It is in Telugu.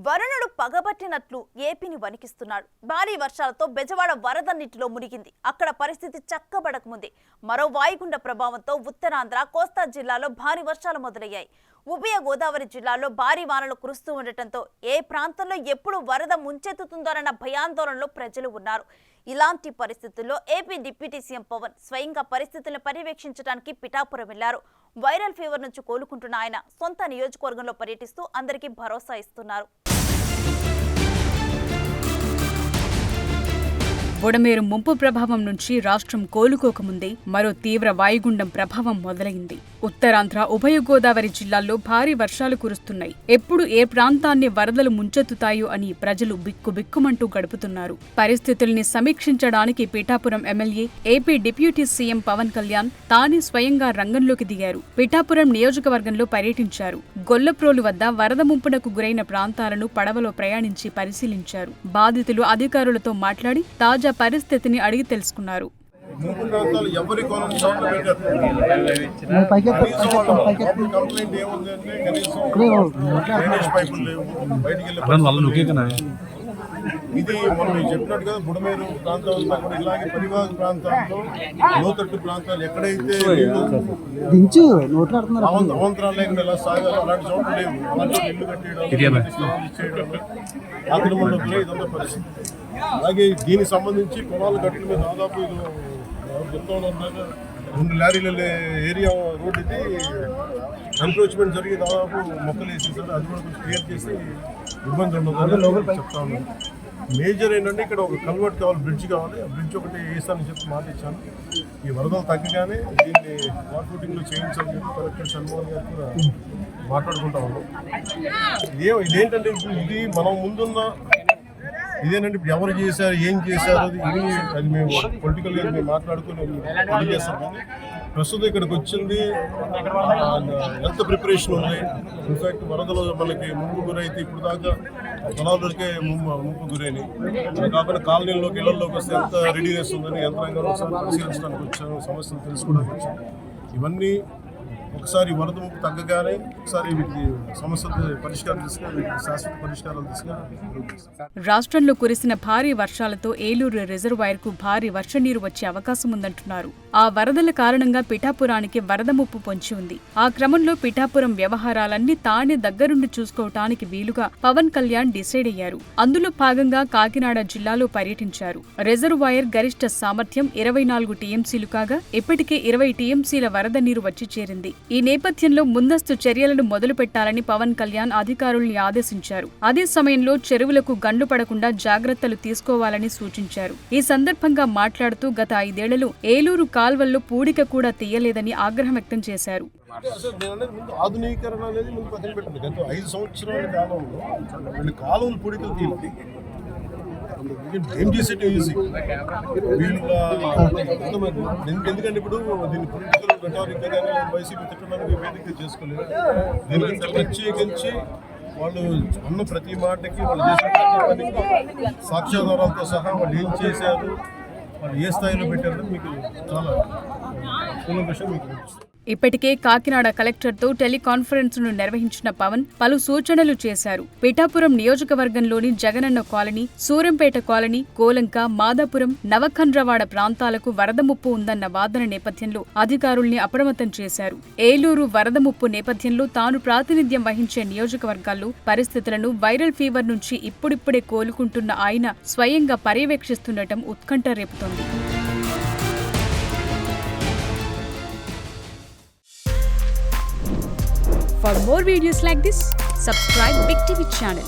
వరుణుడు పగబట్టినట్లు ఏపీని వణికిస్తున్నాడు. భారీ వర్షాలతో బెజవాడ వరద నీటిలో మునిగింది. అక్కడ పరిస్థితి చక్కబడకముందే మరో వాయుగుండ ప్రభావంతో ఉత్తరాంధ్ర, కోస్తా జిల్లాలో భారీ వర్షాలు మొదలయ్యాయి. ఉభయ గోదావరి జిల్లాలో భారీ వానలు కురుస్తూ ఉండటంతో ఏ ప్రాంతంలో ఎప్పుడు వరద ముంచెత్తుతుందోనన్న భయాందోళనలో ప్రజలు ఉన్నారు. ఇలాంటి పరిస్థితుల్లో ఏపీ డిప్యూటీ సీఎం పవన్ స్వయంగా పరిస్థితులను పర్యవేక్షించడానికి పిఠాపురం వెళ్లారు. వైరల్ ఫీవర్ నుంచి కోలుకుంటున్న ఆయన సొంత నియోజకవర్గంలో పర్యటిస్తూ అందరికీ భరోసా ఇస్తున్నారు. బుడమేరు ముంపు ప్రభావం నుంచి రాష్ట్రం కోలుకోకముందే మరో తీవ్ర వాయుగుండం ప్రభావం మొదలైంది. ఉత్తరాంధ్ర, ఉభయ గోదావరి జిల్లాల్లో భారీ వర్షాలు కురుస్తున్నాయి. ఎప్పుడు ఏ ప్రాంతాన్ని వరదలు ముంచెత్తుతాయో అని ప్రజలు బిక్కుబిక్కుమంటూ గడుపుతున్నారు. పరిస్థితుల్ని సమీక్షించడానికి Pithapuram MLA, AP deputy CM Pawan Kalyan తానే స్వయంగా రంగంలోకి దిగారు. పిఠాపురం నియోజకవర్గంలో పర్యటించారు. గొల్లప్రోలు వద్ద వరద ముంపునకు గురైన ప్రాంతాలను పడవలో ప్రయాణించి పరిశీలించారు. బాధితులు, అధికారులతో మాట్లాడి తాజా పరిస్థితిని అడిగి తెలుసుకున్నారు. ఇది మనం చెప్పినట్టుగా బుడమేరు ప్రాంతం కూడా ఇలాగే పరివాహక ప్రాంతాల్లో, లోతట్టు ప్రాంతాలు ఎక్కడైతే అవంతరాలు లేకుండా ఎలా సాగాలో అలాంటి చోట్ల లేవు. అలాంటి ఇల్లు కట్టేయడం, ఆక్రమణలో ఇదంతా పరిస్థితి. అలాగే దీనికి సంబంధించి పొలాల గట్ల మీద దాదాపు ఇది చెప్తా ఉన్నారు, 2 లారీల ఏరియా రోడ్ ఇది ఎన్క్రోచ్మెంట్ జరిగి దాదాపు మొక్కలు వేసేసారు. అది కూడా కొంచెం క్లియర్ చేసి ఇబ్బంది ఉండదు చెప్తా ఉన్నాను. మేజర్ ఏంటంటే ఇక్కడ ఒక కన్వర్ట్ కావాలి, బ్రిడ్జ్ కావాలి. ఆ బ్రిడ్జ్ ఒకటి వేస్తానని చెప్పి మాట ఇచ్చాను. ఈ వరదలు తగ్గగానే దీన్ని వాటర్ చేయించాలని చెప్పి కలెక్టర్ షణ్మోహన్ గారు కూడా మాట్లాడుకుంటా ఉన్నాం. ఇదేంటంటే ఇది మనం ముందున్న ఇదేంటంటే ఇప్పుడు ఎవరు చేశారు, ఏం చేశారు, అది మేము పొలిటికల్గా మేము మాట్లాడుకుని తెలియజేస్తాం. కానీ ప్రస్తుతం ఇక్కడికి వచ్చింది ఎంత ప్రిపరేషన్ ఉంది. ఇన్ఫాక్ట్ వరదలు మనకి ముంపు గురైతే ఇప్పుడు దాకా పొలాలకే ముంపు గురైనాయి. కాకుండా కాలనీలోకి, ఇళ్లలోకి వస్తే ఎంత రెడీనెస్ ఉందని యంత్రాంగాలు ఒకసారి పరిశీలించడానికి వచ్చాను, సమస్యలు తెలుసుకోవడానికి వచ్చాను. ఇవన్నీ ఒకసారి వరద ముంపు తగ్గగానే ఒకసారి వీటికి సమస్యలు పరిష్కారం తీసుకుని శాశ్వత పరిష్కారాలు తీసుకుని. రాష్ట్రంలో కురిసిన భారీ వర్షాలతో ఏలూరు రిజర్వాయర్కు భారీ వర్ష నీరు వచ్చే అవకాశం ఉందంటున్నారు. ఆ వరదల కారణంగా పిఠాపురానికి వరద ముప్పు పొంచి ఉంది. ఆ క్రమంలో పిఠాపురం వ్యవహారాలన్నీ తానే దగ్గరుండి చూసుకోవటానికి వీలుగా పవన్ కళ్యాణ్ డిసైడ్ అయ్యారు. అందులో భాగంగా కాకినాడ జిల్లాలో పర్యటించారు. రిజర్వాయర్ గరిష్ట సామర్థ్యం 24 టీఎంసీలు కాగా ఇప్పటికే 20 టీఎంసీల వరద నీరు వచ్చి చేరింది. ఈ నేపథ్యంలో ముందస్తు చర్యలను మొదలుపెట్టాలని పవన్ కళ్యాణ్ అధికారుల్ని ఆదేశించారు. అదే సమయంలో చెరువులకు గండ్లు పడకుండా జాగ్రత్తలు తీసుకోవాలని సూచించారు. ఈ సందర్భంగా మాట్లాడుతూ గత 5 ఏళ్లలో ఏలూరు కాల్వల్లో పూడిక కూడా తీయలేదని ఆగ్రహం వ్యక్తం చేశారు. ఆధునీకరణ అనేది ముందు పక్కన పెట్టండి. గత 5 సంవత్సరాల కాలంలో కాలువలు పూడికలు తీయాలి. ఎందుకంటే ఇప్పుడు దీన్ని పొలిటికల్ రెటారిక్ గానీ వైసీపీ తిట్టడానికి వేదిక చేసుకోలేదు. దీనికంటే ప్రత్యేకించి వాళ్ళు అన్న ప్రతి మాటకి, వాళ్ళు చేసిన ప్రతి పనికి సాక్ష్యాధారాలతో సహా వాళ్ళు ఏం చేశారు, వాళ్ళు ఏ స్థాయిలో పెట్టారని మీకు చాలా విషయం మీకు తెలుస్తుంది. ఇప్పటికే కాకినాడ కలెక్టర్తో టెలికాన్ఫరెన్స్ ను నిర్వహించిన పవన్ పలు సూచనలు చేశారు. పిఠాపురం నియోజకవర్గంలోని జగనన్న కాలనీ, సూరంపేట కాలనీ, కోలంక, మాదాపురం, నవఖండ్రవాడ ప్రాంతాలకు వరద ముప్పు ఉందన్న వాదన నేపథ్యంలో అధికారుల్ని అప్రమత్తం చేశారు. ఏలూరు వరద ముప్పు నేపథ్యంలో తాను ప్రాతినిధ్యం వహించే నియోజకవర్గాల్లో పరిస్థితులను, వైరల్ ఫీవర్ నుంచి ఇప్పుడిప్పుడే కోలుకుంటున్న ఆయన స్వయంగా పర్యవేక్షిస్తుండటం ఉత్కంఠ రేపుతోంది. For more videos like this, subscribe Big TV channel.